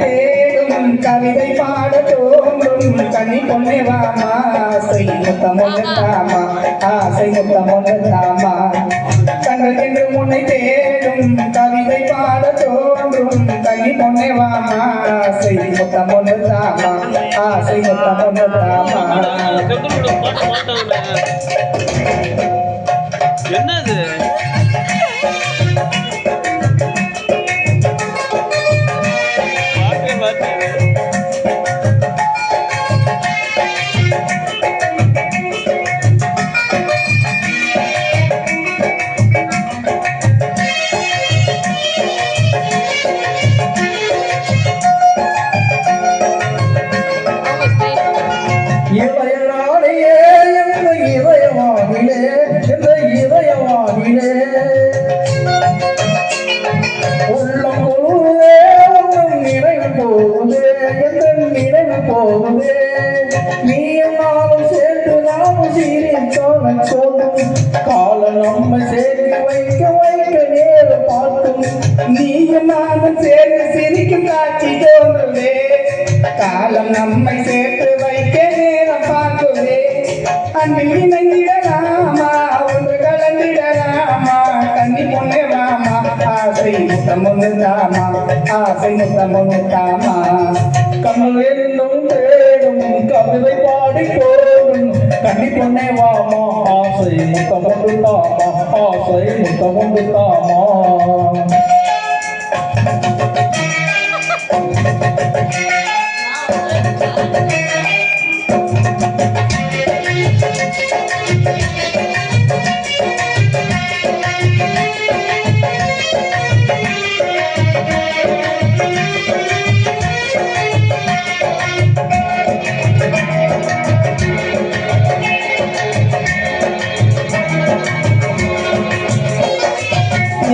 தேடும் கவிதை பாட தோன்றும் கனி பொண்ணே வாமா ஆசை முத்தமொன்று தாமா ஆசை முத்தமொன்று தாமா கண்கள் என்று முன்னை தேடும் கவிதை பாட தோன்றும் கனி பொண்ணே வாமா ஆசை முத்தமொன்று தாமா ஆசை முத்தமொன்று தாமா என்னது இளையராணியே என்ற இதயவானிலே என்ற இதயவானிலே உள்ளம் போகுதே உள்ளம் நினைவு போகுதே என்ற நினைவு போகுதே நீ என்னாலும் சேர்த்து நாமும் சீரித்தோன சொல்லும் காலம் நம்மை சேர்த்து வைக்க வைக்க நேரம் பார்க்கும் நீயும் நானும் சேர்த்து சிரிக்கும் காட்சி தோன்றுவே காலம் நம்மை சேர்த்து வைக்க நேரம் பார்க்குவே அன்பில் இணைந்திடலாமா ஒன்று கலந்திடலாமா கண்ணி பொண்ணே வாமா ஆசை முத்தம் ஒன்று தாமா ஆசை முத்தம் ஒன்று தாமா கமல் என்னும் தேடும் கவிதை பாடி போடும் கண்ணி பொண்ணே வாமா ஆசை முத்தம் ஒன்று தாமா ஆசை முத்தம் ஒன்று தாமா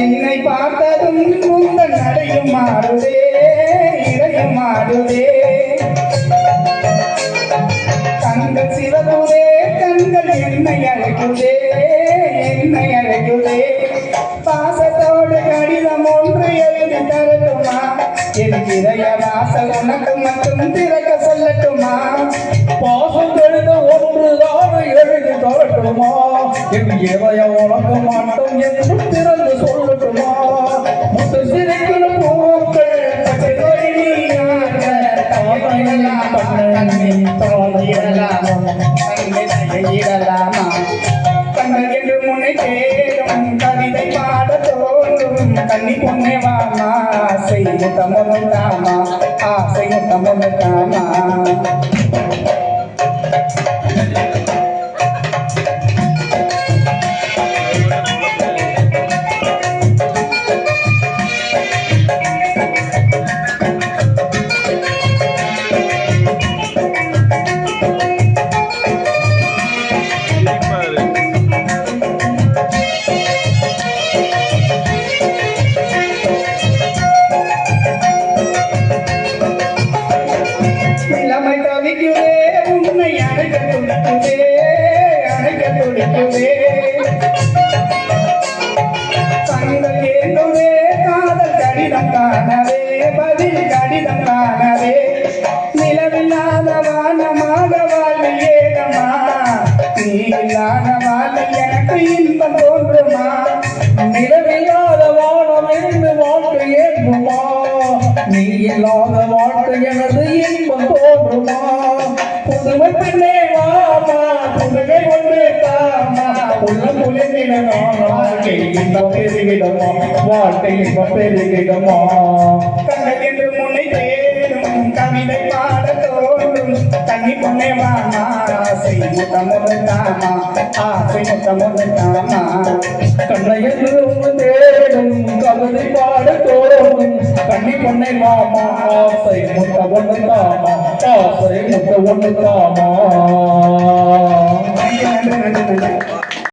என்னை பார்த்ததும் உங்கள் நடையும் மாறுதே இடையும் மாறுதே கண்கள் சிவகுதே கண்கள் என்னை அழைக்குதே என்னை அழைக்குதே பாசத்தோடு கடிதம் ஒன்று எழுதி தரட்டுமா என் இதய வாசல் உனக்கு மட்டும் திறக்க சொல்லட்டுமா பாசம் கடிதம் ஒன்றுதான் எழுதி தரட்டுமா என் இதய உனக்கு மட்டும் என்று திறந்து சொல்லட்டுமா முத்து சிரிக்கிற பூக்கள் கண்கள் என்று முன்னை தேடும் கவிதை பாட தோன்றும் கண்ணி பொண்ணே வாமா ஆசை முத்தமொன்று தாமா ஆசை முத்தமொன்று தாமா இளமை தவிக்குதே உன்னை அணைக்க துடிக்குதே அணைக்க துடிக்குதே கண்கள் ஏந்துவே காதல் கடிதம் காணவே பதில் கடிதம் காணவே நிலவில்லாத வானமாக வாழ்வு ஏகமா நீ இல்லாத வாழ்வு எனக்கு இன்பம் தோன்றுமா நிலவில்லாத வானம் என்று வாழ்க்கை ஏங்குமா நீ இல்லாத வாழ்க்கை எனது இன்பம் தோன்றுமா புதுமை பெண்ணே வாமா புதுகை ஒன்று தாமா உள்ள புலிந்திடமா வாழ்க்கை இன்பம் பெருகிடமா வாழ்க்கை இன்பம் பெருகிடமா கண்கள் என்று முன்னை தேடும் கவிதை பாட தோன்றும் கண்ணி பொண்ணே வாமா ஆசை முத்தமொன்று தாமா ஆசை முத்தமொன்று தாமா கண்ணை என்று தேடும் கவிதை பாட தோன்றும் கண்ணி பொண்ணை மாமா ஆசை முத்த ஒன்று தாமா ஆசை முத்த ஒன்று தாமா.